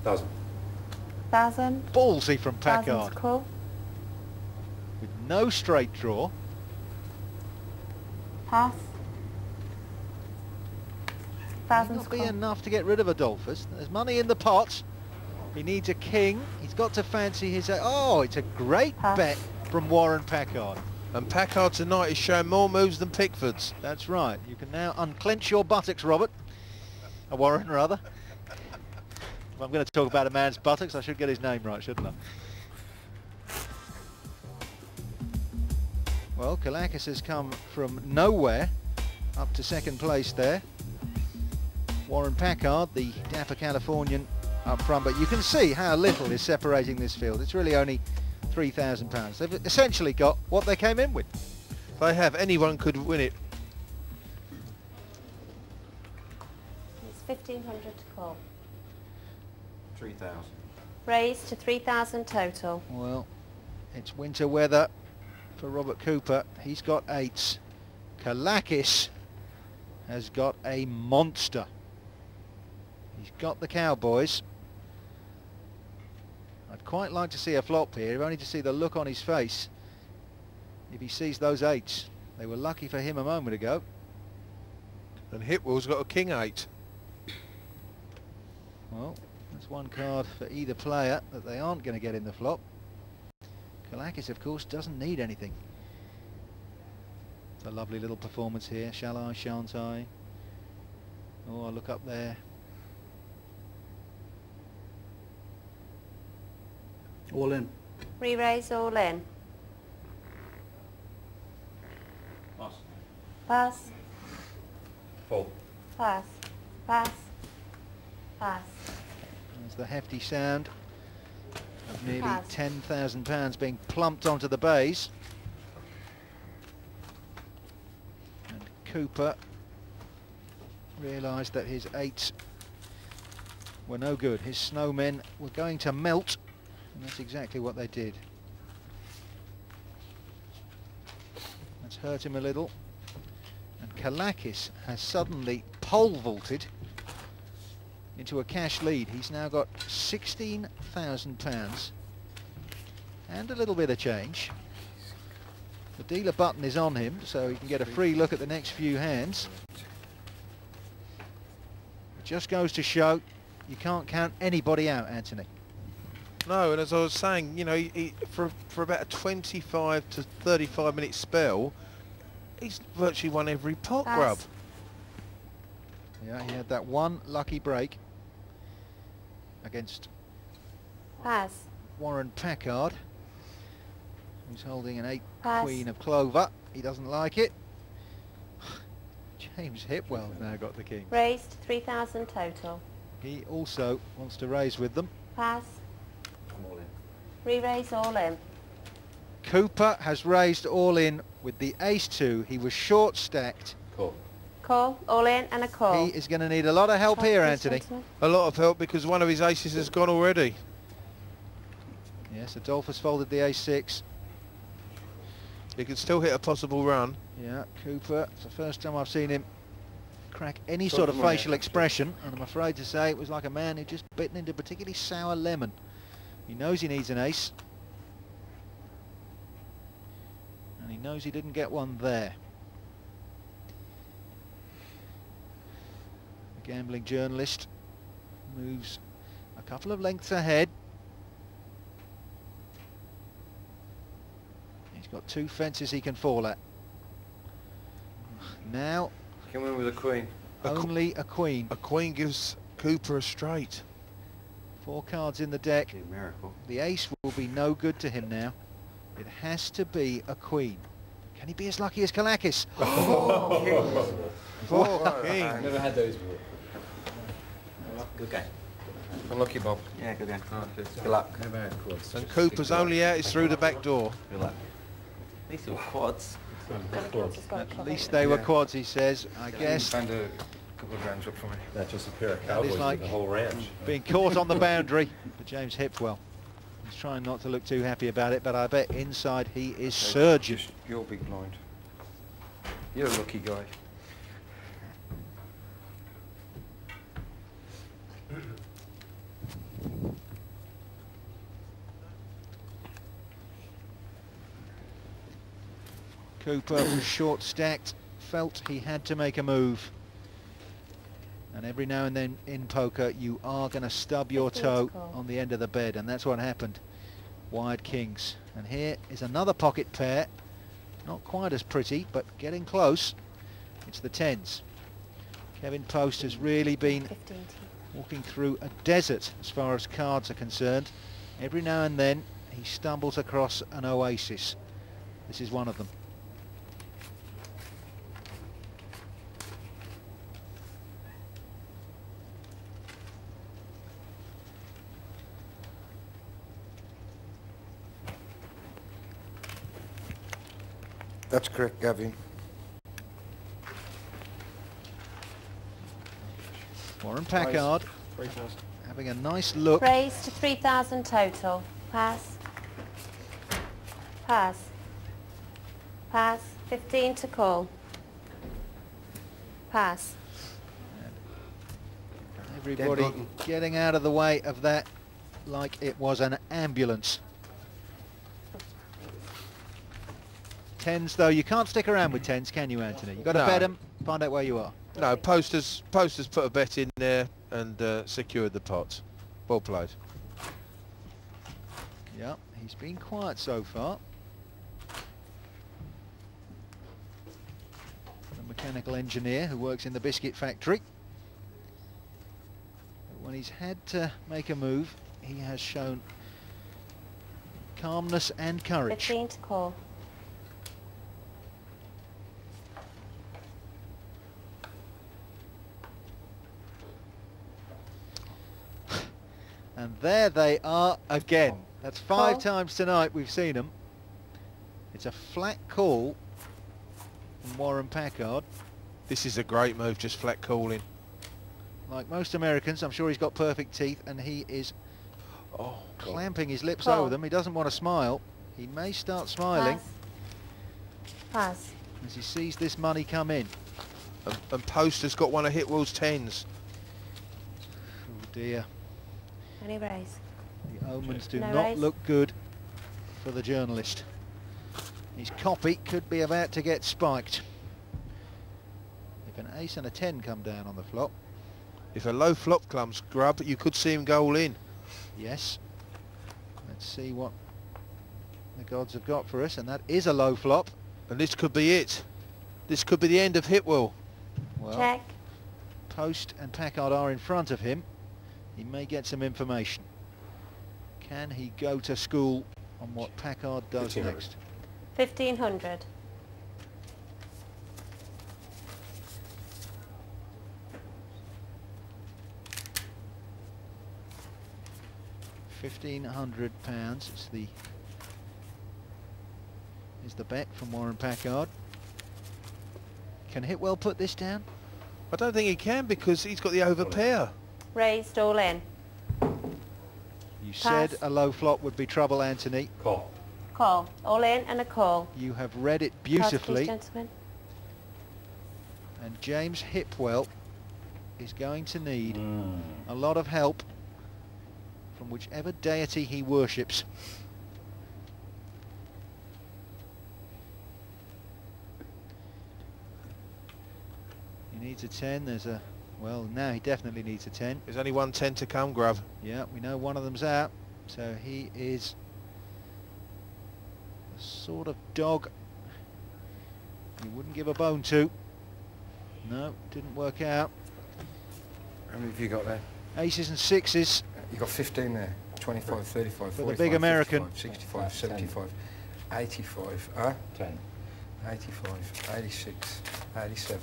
1,000. 1,000. Ballsy from 1,000's Packard. call. With no straight draw. Pass. May 1,000's not be call. enough to get rid of Adolphus. There's money in the pot. He needs a king. He's got to fancy his... Oh, it's a great Pass. bet from Warren Packard. And Packard tonight is showing more moves than Pickford's. That's right. You can now unclench your buttocks, Robert. Warren, rather. If I'm going to talk about a man's buttocks, I should get his name right, shouldn't I? Well, Kalakis has come from nowhere up to second place there. Warren Packard, the dapper Californian, up front, but you can see how little is separating this field. It's really only £3,000. They've essentially got what they came in with. They have. Anyone could win it. It's 1,500 to call. 3,000. Raised to 3,000 total. Well, it's winter weather for Robert Cooper. He's got 8s. Kalakis has got a monster. He's got the Cowboys. I'd quite like to see a flop here, only to see the look on his face if he sees those 8s. They were lucky for him a moment ago. And Hipwell's got a king 8. Well, that's one card for either player that they aren't going to get in the flop. Kalakis, of course, doesn't need anything. It's a lovely little performance here. Shall I, shan't I? Oh, I'll look up there. All in. Re-raise all in. Pass. Pass. Full. Pass. Pass. Pass. There's the hefty sound of nearly Pass. £10,000 being plumped onto the bays. And Cooper realised that his 8s were no good. His snowmen were going to melt, and that's exactly what they did. That's hurt him a little. And Kalakis has suddenly pole vaulted into a cash lead. He's now got £16,000 and a little bit of change. The dealer button is on him, so he can get a free look at the next few hands. It just goes to show you can't count anybody out, Anthony. No, and as I was saying, you know, for about a 25 to 35 minute spell, he's virtually won every pot Pass. grub. Yeah, he had that one lucky break against Pass. Warren Packard, who's holding an 8 Pass. queen of clover. He doesn't like it. James Hipwell's now got the king. Raised 3,000 total. He also wants to raise with them. Pass. I'm all in. Re-raise all in. Cooper has raised all in with the ace-2. He was short stacked. Call. Call. All in and a call. He is going to need a lot of help here, Anthony. A lot of help because one of his aces has gone already. Yes, Adolphus folded the ace-6. He could still hit a possible run. Yeah, Cooper, it's the first time I've seen him crack any sort of facial expression, and I'm afraid to say it was like a man who just bitten into a particularly sour lemon. He knows he needs an ace, and he knows he didn't get one there. The gambling journalist moves a couple of lengths ahead. He's got 2 fences he can fall at. Now, Can win with a queen. only a queen. A queen gives Cooper a straight. 4 cards in the deck. A miracle. The ace will be no good to him now. It has to be a queen. Can he be as lucky as Kalakis? Four king. Never had those before. Good game. Unlucky, Bob. Yeah, good game. Good luck. Never had quads. And Cooper's only out is through the back door. Good luck. At least it was quads. At least they were quads, he says. I guess Find a couple of grams up for me. That's just a pair of That is cowboys like- with the whole ranch. being caught on the boundary for James Hipwell. He's trying not to look too happy about it, but I bet inside he is surging. You're big blind. You're a lucky guy. Cooper was short stacked, felt he had to make a move. And every now and then in poker you are going to stub your toe on the end of the bed, and that's what happened. Wide kings. And here is another pocket pair. Not quite as pretty, but getting close. It's the tens. Kevin Post has really been walking through a desert as far as cards are concerned. Every now and then he stumbles across an oasis. This is one of them. That's correct, Gavin. Warren Packard having a nice look. Raise to 3,000 total. Pass. Pass. Pass. 15 to call. Pass. Everybody getting out of the way of that like it was an ambulance. Tens, though, you can't stick around with tens, can you, Anthony? You've got to bet them, find out where you are. No, Posters put a bet in there and secured the pot. Well played. Yeah, he's been quiet so far. The mechanical engineer who works in the biscuit factory. But when he's had to make a move, he has shown calmness and courage. 15 to call. And there they are again. That's 5 times tonight we've seen them. It's a flat call from Warren Packard. This is a great move, just flat calling. Like most Americans, I'm sure he's got perfect teeth, and he is clamping his lips over them. He doesn't want to smile. He may start smiling. Pass. As he sees this money come in. And Poster's got one of Hitwell's tens. Oh dear. Any raise? The omens do No not raise. look good for the journalist. His copy could be about to get spiked. If an ace and a 10 come down on the flop. If a low flop comes, Grub, you could see him go all in. Yes. Let's see what the gods have got for us, and that is a low flop. And this could be it. This could be the end of Hitwell. Well, Check. Post and Packard are in front of him. He may get some information. Can he go to school on what Packard does next? 1,500. £1,500 is the bet from Warren Packard. Can Hitwell put this down? I don't think he can because he's got the over pair. Raised all in. You said a low flop would be trouble, Anthony. Call. Call. All in and a call. You have read it Cards, beautifully. please, gentlemen. And James Hipwell is going to need a lot of help from whichever deity he worships. He needs a 10. There's a... Well, now he definitely needs a 10. There's only one 10 to come, Grub. Yeah, we know one of them's out. So he is the sort of dog you wouldn't give a bone to. No, didn't work out. How many have you got there? Aces and sixes. You got 15 there. 25, 35, For the 45, big American. 55, 65, 75, 85, huh? 10. 85, 86, 87,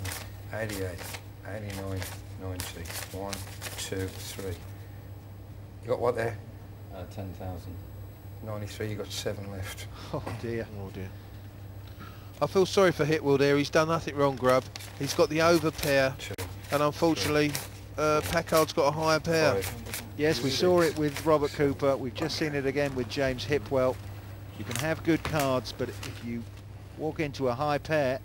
88, 89, 96, 1, 2, 3. You got what there? 10,000. 93, you got 7 left. Oh dear. Oh dear. I feel sorry for Hitwell there. He's done nothing wrong, Grub. He's got the over pair, 2, and unfortunately, Packard's got a higher pair. 5. Yes, we saw it with Robert Cooper. We've just seen it again with James Hipwell. You can have good cards, but if you walk into a high pair,